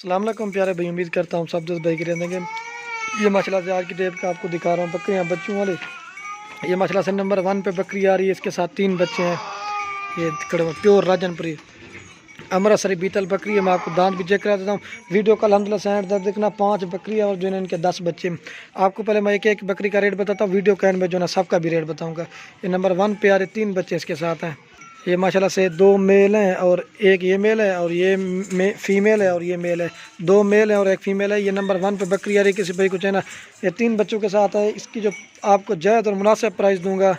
अस्सलाम वालेकुम प्यारे भाई, उम्मीद करता हूँ सब दोस्त भाई के रहेंगे। ये माशाल्लाह से आज की डेट का आपको दिखा रहा हूँ बकरियाँ बच्चों वाले। ये माशाल्लाह से नंबर 1 पे बकरी आ रही है, इसके साथ 3 बच्चे हैं। ये खड़े हुए प्योर राजनपुरी अमृतसरी बीतल बकरी है। मैं आपको दांत भी चेक करा देता हूँ। वीडियो का अल्हम्दुलिल्लाह से एंड तक देखना। 5 बकरियाँ और जो है इनके 10 बच्चे। आपको पहले मैं एक एक बकरी का रेट बताता हूँ, वीडियो का एंड में जो है सबका भी रेट बताऊँगा। ये नंबर 1 पे आ रहे 3 बच्चे इसके साथ हैं। ये माशाल्लाह से 2 मेल हैं और एक ये मेल है और ये फीमेल है और ये मेल है। 2 मेल हैं और एक फीमेल है। ये नंबर 1 पे बकरी आ रही किसी भाई को चाहिए ना, ये 3 बच्चों के साथ है। इसकी जो आपको जायज़ और मुनासिब प्राइस दूंगा।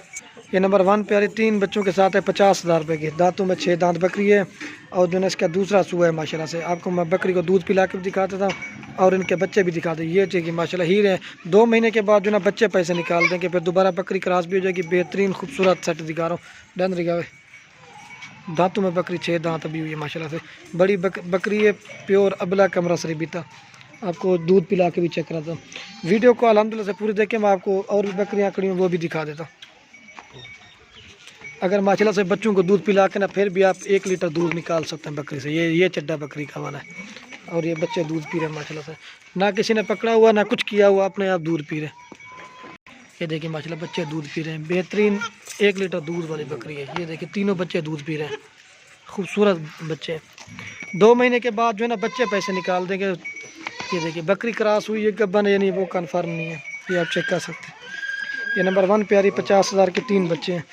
ये नंबर 1 पे आ रही 3 बच्चों के साथ है 50,000 रुपये की। दांतों में 6 दांत बकरी है और जो है इसका दूसरा सुआ है। माशाल्लाह से आपको मैं बकरी को दूध पिला के भी दिखा देता हूँ और इनके बच्चे भी दिखा दें। ये चाहिए माशाल्लाह हीरे हैं। 2 महीने के बाद जो ना बच्चे पैसे निकाल देंगे, फिर दोबारा बकरी क्रॉस भी हो जाएगी। बेहतरीन खूबसूरत सेट दिखा रहा हूँ। डन रिगा दांतों में बकरी 6 दांत अभी हुई है माशाल्लाह से। बड़ी बकरी है, प्योर अबला अमृतसरी बीता। आपको दूध पिला के भी चेक कराता हूँ। वीडियो को अल्हम्दुलिल्लाह से पूरी देखें। मैं आपको और भी बकरियाँ खड़ी हैं वो भी दिखा देता हूँ। अगर माशाल्लाह से बच्चों को दूध पिला के ना फिर भी आप 1 लीटर दूध निकाल सकते हैं बकरी से। ये चड्डा बकरी का वाला है और ये बच्चे दूध पी रहे हैं माशाल्लाह से। ना किसी ने पकड़ा हुआ ना कुछ किया हुआ, अपने आप दूध पी रहे हैं। ये देखिए माशाल्लाह बच्चे दूध पी रहे हैं। बेहतरीन 1 लीटर दूध वाली बकरी है। ये देखिए तीनों बच्चे दूध पी रहे हैं, खूबसूरत बच्चे। 2 महीने के बाद जो है ना बच्चे पैसे निकाल देंगे। ये देखिए बकरी क्रॉस हुई है, गब्बन है, यानी वो कन्फर्म नहीं है। ये आप चेक कर सकते हैं। ये नंबर 1 पे आ रही 50,000 के 3 बच्चे हैं।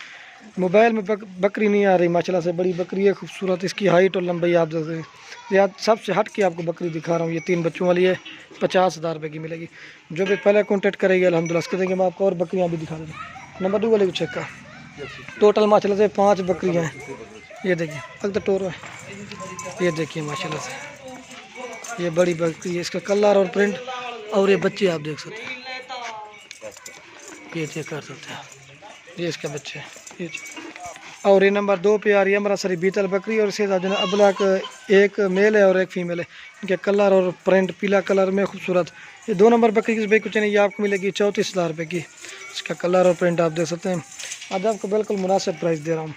मोबाइल में बकरी नहीं आ रही माशाल्लाह से। बड़ी बकरी है, खूबसूरत। इसकी हाइट और लंबाई आप देख सकते हैं। या सबसे हट के आपको बकरी दिखा रहा हूँ। ये 3 बच्चों वाली है, 50,000 रुपये की मिलेगी। जो भी पहले कॉन्टेक्ट करेगी अल्हम्दुलिल्लाह उसके देंगे। मैं आपको और बकरियाँ भी दिखा देता हूँ। नंबर 2 वाले को चेक का टोटल माशाल्लाह से 5 बकरियाँ हैं। ये देखिए अग तो टोर है। ये देखिए माशाल्लाह से ये बड़ी बकरी है। इसका कलर और प्रिंट और ये बच्चे आप देख सकते हैं। ये चेक कर सकते हैं। ये इसके बच्चे हैं। ये और ये नंबर 2 पे आ रही है अमृतसरी बीतल बकरी और इसके साथ जो है अबला एक मेल है और एक फीमेल है। इनके कलर और प्रिंट पीला कलर में खूबसूरत। ये 2 नंबर बकरी की भाई कुछ नहीं, ये आपको मिलेगी 34,000 रुपये की। इसका कलर और प्रिंट आप देख सकते हैं। आज आपको बिल्कुल मुनासिब प्राइस दे रहा हूँ।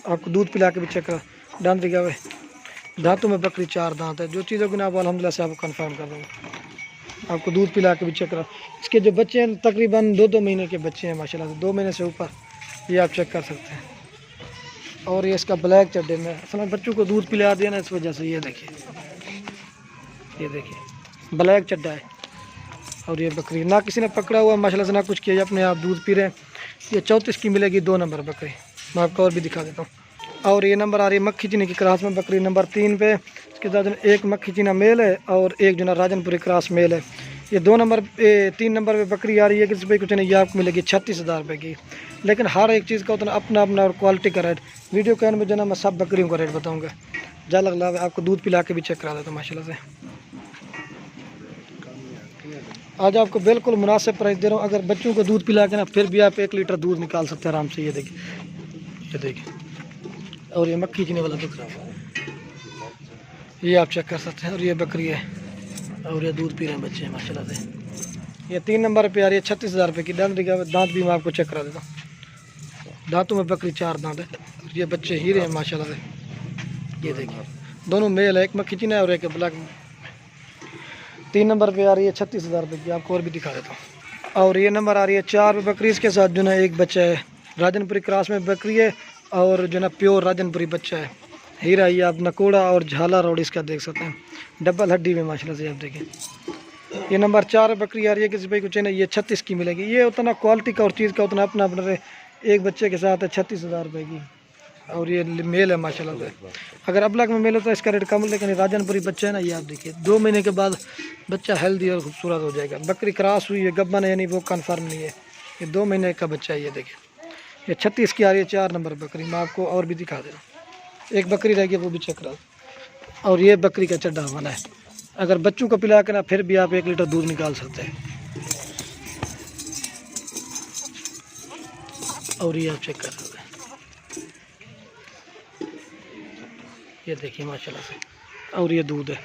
आपको दूध पिला के भी चेक करा। दांत दिखा हुए दांतों में बकरी 4 दांत है। जो चीज़ों की ना आप अल्हम्दुलिल्लाह से आपको कन्फर्म कर दूँगा। आपको दूध पिला के भी चेक करा। इसके जो बच्चे हैं तकरीबन 2-2 महीने के बच्चे हैं माशाल्लाह से, 2 महीने से ऊपर। ये आप चेक कर सकते हैं। और ये इसका ब्लैक चड्डे में असल में बच्चों को दूध पिला दिया ना, इस वजह से। ये देखिए ब्लैक चड्डा है और ये बकरी ना किसी ने पकड़ा हुआ माशाल्लाह से, ना कुछ किया, अपने आप दूध पी रहे हैं। ये 34 की मिलेगी 2 नंबर बकरी। मैं आपको और भी दिखा देता हूँ। और ये नंबर आ रही है मक्खी चीनी की क्रॉस में बकरी नंबर 3 पे। इसके साथ एक मक्खी चीना मेल है और एक जो ना राजनपुरी क्रॉस मेल है। ये 3 नंबर पे बकरी आ रही है। किसी पे कुछ नहीं, ये आपको मिलेगी 36,000 रुपये की। लेकिन हर एक चीज़ का उतना अपना अपना और क्वालिटी का रेट। वीडियो के एंड में जो ना मैं सब बकरियों का रेट बताऊँगा। जल लगा आपको दूध पिला के भी चेक करा देता हूँ माशाल्लाह से। आज आपको बिल्कुल मुनासिब प्राइस दे रहा हूँ। अगर बच्चों को दूध पिला के ना फिर भी आप 1 लीटर दूध निकाल सकते हैं आराम से। ये देखिए और ये मक्खी चीनी वाला बकरा ये आप चेक कर सकते हैं। और ये बकरी है और ये दूध पी रहे हैं बच्चे हैं माशाल्लाह से। ये 3 नंबर पे आ रही है 36,000 रुपये की। दांत भी मैं आपको चेक करा देता हूँ। दांतों में बकरी 4 दांत है और ये बच्चे हीरे हैं माशाल्लाह से। ये देखिए दोनों मेल है, एक मक्खी चीना है और एक ब्लैक। 3 नंबर पे आ रही है 36,000 रुपये की। आपको और भी दिखा देता हूँ। और ये नंबर आ रही है 4 बकरी। इसके साथ जो ना एक बच्चा है, राजनपुरी क्रॉस में बकरी है और जो ना प्योर राजनपुरी बच्चा है। हीरा ये आप नकोड़ा और झाला रोड इसका देख सकते हैं। डबल हड्डी में माशाल्लाह से आप देखें। ये नंबर 4 बकरी आ रही है किसी भाई को चाहिए, ये 36 की मिलेगी। ये उतना क्वालिटी का और चीज़ का उतना अपना अपना एक बच्चे के साथ है 36,000 रुपये की। और ये मेल है माशाल्लाह से। अगर अबलग में मेल होता है इसका रेट कम, लेकिन राजनपुरी बच्चा है ना, ये आप देखिए 2 महीने के बाद बच्चा हेल्दी और खूबसूरत हो जाएगा। बकरी क्रॉस हुई है, गब्बन है, यानी वो कन्फर्म नहीं है। ये 2 महीने का बच्चा है। ये देखिए ये 36 की आ रही है 4 नंबर बकरी। मैं आपको और भी दिखा दे रहा हूँ। एक बकरी रह गई वो भी चेक करा। और ये बकरी का चड्डा वाला है। अगर बच्चों को पिला के ना फिर भी आप 1 लीटर दूध निकाल सकते हैं। और ये आप चेक कर सकते हैं। ये देखिए माशाल्लाह से। और ये दूध है।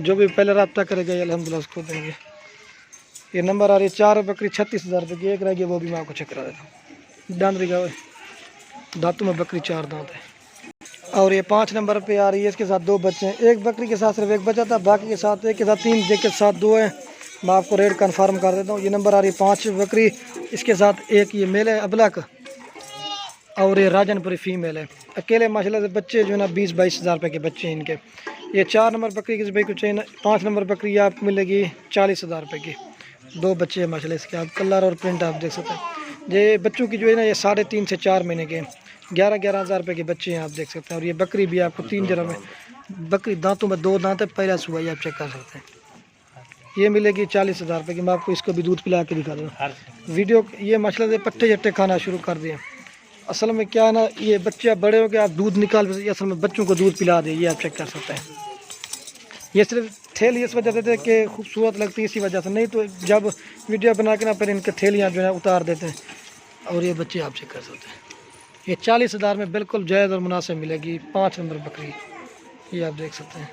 जो भी पहले रब्ता करेगा अल्हम्दुलिल्लाह उसको देंगे। ये नंबर आ रही है 4 बकरी 36,000 रुपये की। एक रह गई वो भी मैं आपको चेक करा देता हूँ। दांत दिखा हुआ दांतों में बकरी 4 दांत है। और ये 5 नंबर पे आ रही है, इसके साथ 2 बच्चे हैं। एक बकरी के साथ सिर्फ एक बच्चा था, बाकी के साथ एक के साथ 3, एक के साथ 2 है। मैं आपको रेट कंफर्म कर देता हूँ। ये नंबर आ रही है 5 बकरी, इसके साथ एक ये मेल है अबलक, और ये राजनपुरी फीमेल है। अकेले माशाल्लाह से बच्चे जो है ना 20-22 हज़ार रुपये के बच्चे हैं इनके। ये 4 नंबर बकरी किस भाई को चाहिए ना, 5 नंबर बकरी आपको मिलेगी 40 हज़ार रुपये की। 2 बच्चे हैं माशाल्लाह इसके, आप कलर और प्रिंट आप देख सकते हैं। ये बच्चों की जो है ना ये 3.5 से 4 महीने के 11-11 हज़ार रुपये के बच्चे हैं, आप देख सकते हैं। और ये बकरी भी आपको 3 जरा में, बकरी दांतों में 2 दांत है, पहला सुबह ही आप चेक कर सकते हैं। ये मिलेगी 40 हज़ार रुपये की। मैं आपको इसको भी दूध पिला के दिखा दूँ वीडियो। ये माशाल्लाह से पट्टे जट्टे खाना शुरू कर दिए। असल में क्या है ना, ये बच्चे आप बड़े हो गए, आप दूध निकाल, असल में बच्चों को दूध पिला दे, ये आप चेक कर सकते हैं। ये सिर्फ थैली इस वजह से थे कि खूबसूरत लगती है, इसी वजह से, नहीं तो जब वीडियो बना के ना फिर इनके थैलियाँ जो है उतार देते हैं। और ये बच्चे आप चेक कर सकते हैं। ये 40 हज़ार में बिल्कुल जायज़ और मुनासिब मिलेगी 5 नंबर बकरी, ये आप देख सकते हैं।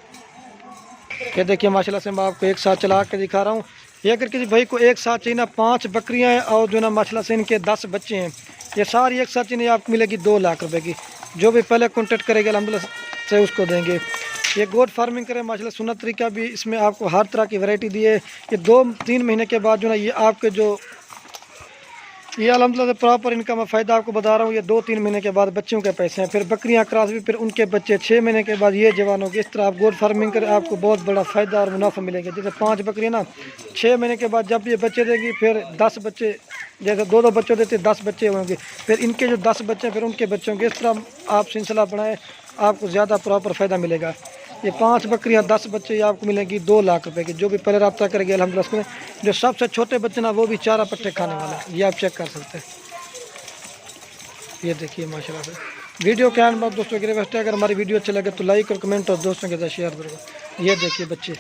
ये देखिए माशाल्लाह से मैं आपको एक साथ चला के दिखा रहा हूँ। ये अगर किसी भाई को एक साथ चाहिए ना, 5 बकरियाँ हैं और जो है ना माशाल्लाह से इनके 10 बच्चे हैं, ये सारी एक साथ चाहिए आपको मिलेगी 2 लाख रुपए की। जो भी पहले कॉन्टेक्ट करेगा अल्हम्दुलिल्लाह से उसको देंगे। ये गोट फार्मिंग करें माशाल्लाह, सुन्नत तरीका भी इसमें आपको हर तरह की वैरायटी दी है। ये 2-3 महीने के बाद जो ना ये आपके जो ये अल्हम्दुलिल्लाह से प्रॉपर इनका मैं फ़ायदा आपको बता रहा हूँ। ये 2-3 महीने के बाद बच्चों के पैसे हैं, फिर बकरियाँ क्रॉस भी, फिर उनके बच्चे 6 महीने के बाद ये जवान होगी। इस तरह आप गोट फार्मिंग करें, आपको बहुत बड़ा फ़ायदा और मुनाफा मिलेगा। जैसे 5 बकरियाँ ना 6 महीने के बाद जब ये बच्चे देगी, फिर 10 बच्चे, जैसे 2-2 बच्चे देते 10 बच्चे होंगे, फिर इनके जो 10 बच्चे फिर उनके बच्चों के, इस तरह आप सिलसिला बनाएं, आपको ज़्यादा प्रॉपर फ़ायदा मिलेगा। ये 5 बकरियाँ 10 बच्चे, ये आपको मिलेंगी 2 लाख रुपए की। जो भी पहले रब्ता करेंगे अल्हम्दुलिल्लाह उसमें, जो सबसे छोटे बच्चे ना वो भी चारा पट्टे खाने वाले हैं, ये आप चेक कर सकते हैं। ये देखिए माशाल्लाह से। वीडियो के अंत में दोस्तों की रिक्वेस्ट है, अगर हमारी वीडियो अच्छी लगे तो लाइक और कमेंट और दोस्तों के साथ शेयर करो। ये देखिए बच्चे।